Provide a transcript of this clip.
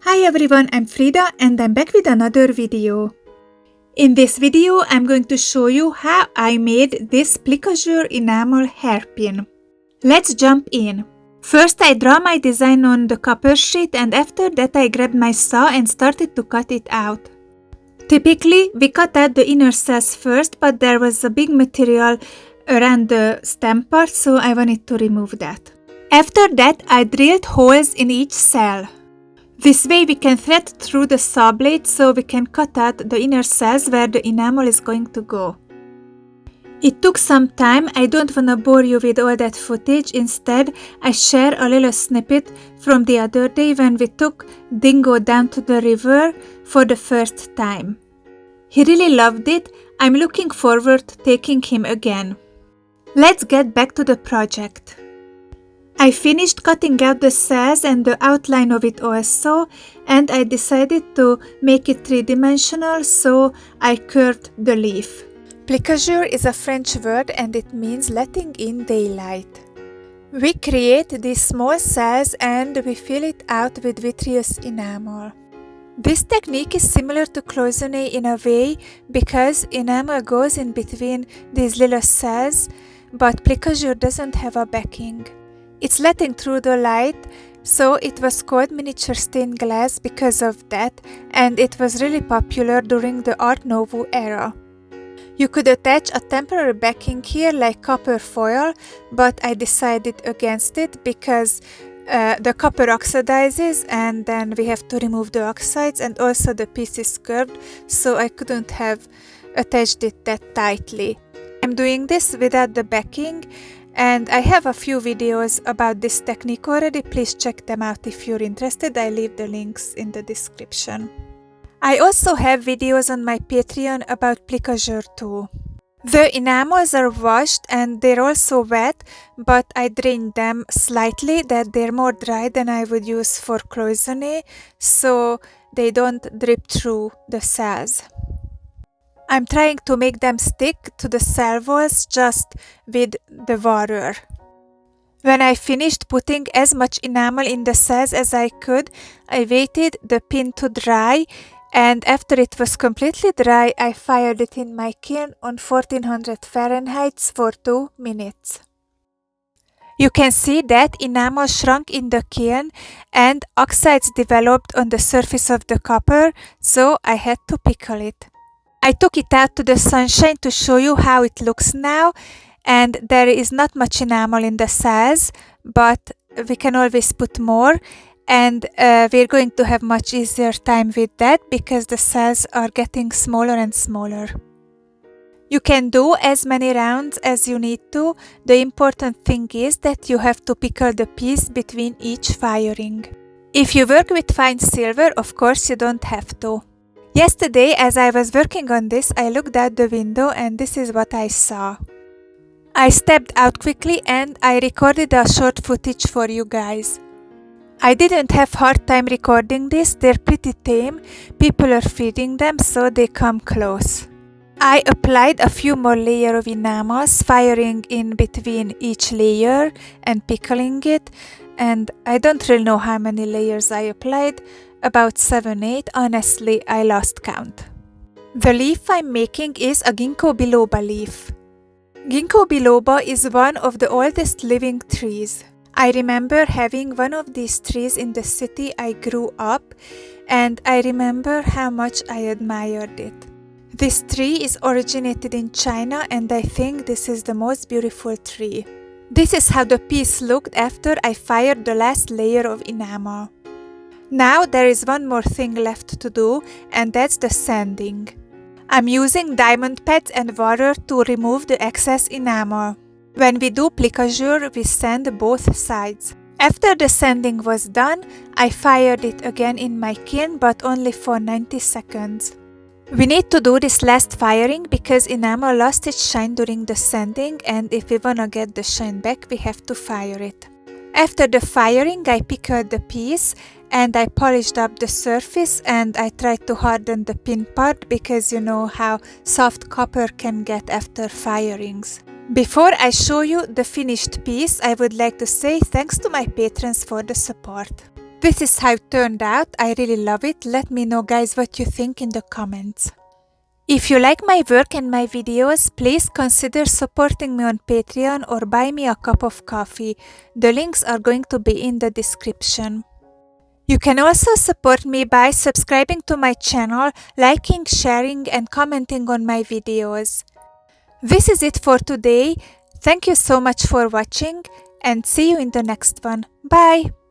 Hi everyone, I'm Frida and I'm back with another video. In this video, I'm going to show you how I made this Plique-a-jour Enamel hairpin. Let's jump in. First, I draw my design on the copper sheet and after that I grabbed my saw and started to cut it out. Typically, we cut out the inner cells first, but there was a big material around the stem part, so I wanted to remove that. After that, I drilled holes in each cell. This way we can thread through the saw blade so we can cut out the inner cells where the enamel is going to go. It took some time, I don't want to bore you with all that footage, instead I share a little snippet from the other day when we took Dingo down to the river for the first time. He really loved it, I'm looking forward to taking him again. Let's get back to the project. I finished cutting out the cells and the outline of it also, and I decided to make it three-dimensional, so I curved the leaf. Plique-a-jour is a French word and it means letting in daylight. We create these small cells and we fill it out with vitreous enamel. This technique is similar to cloisonne in a way because enamel goes in between these little cells, but Plique-a-jour doesn't have a backing. It's letting through the light, so it was called miniature stained glass because of that, and it was really popular during the Art Nouveau era. You could attach a temporary backing here like copper foil, but I decided against it because the copper oxidizes and then we have to remove the oxides, and also the piece is curved, so I couldn't have attached it that tightly. I'm doing this without the backing, and I have a few videos about this technique already, please check them out if you're interested, I leave the links in the description. I also have videos on my Patreon about Plique-a-jour too. The enamels are washed and they're also wet, but I drained them slightly that they're more dry than I would use for cloisonne, so they don't drip through the cells. I'm trying to make them stick to the cell walls just with the water. When I finished putting as much enamel in the cells as I could, I waited the pin to dry, and after it was completely dry, I fired it in my kiln on 1400 Fahrenheit for 2 minutes. You can see that enamel shrunk in the kiln and oxides developed on the surface of the copper, so I had to pickle it. I took it out to the sunshine to show you how it looks now, and there is not much enamel in the cells, but we can always put more, and we're going to have much easier time with that because the cells are getting smaller and smaller. You can do as many rounds as you need to, the important thing is that you have to pickle the piece between each firing. If you work with fine silver, of course you don't have to. Yesterday, as I was working on this, I looked out the window and this is what I saw. I stepped out quickly and I recorded a short footage for you guys. I didn't have hard time recording this, they're pretty tame, people are feeding them so they come close. I applied a few more layers of enamels, firing in between each layer and pickling it, and I don't really know how many layers I applied, about 7-8, honestly I lost count. The leaf I'm making is a Ginko Biloba leaf. Ginko Biloba is one of the oldest living trees. I remember having one of these trees in the city I grew up, and I remember how much I admired it. This tree is originated in China and I think this is the most beautiful tree. This is how the piece looked after I fired the last layer of enamel. Now there is one more thing left to do, and that's the sanding. I'm using diamond pads and water to remove the excess enamel. When we do Plique-a-jour, we sand both sides. After the sanding was done, I fired it again in my kiln, but only for 90 seconds. We need to do this last firing because enamel lost its shine during the sanding, and if we wanna get the shine back, we have to fire it. After the firing, I pickled the piece and I polished up the surface and I tried to harden the pin part because you know how soft copper can get after firings. Before I show you the finished piece, I would like to say thanks to my patrons for the support. This is how it turned out. I really love it. Let me know guys what you think in the comments. If you like my work and my videos, please consider supporting me on Patreon or buy me a cup of coffee. The links are going to be in the description. You can also support me by subscribing to my channel, liking, sharing and commenting on my videos. This is it for today. Thank you so much for watching and see you in the next one. Bye!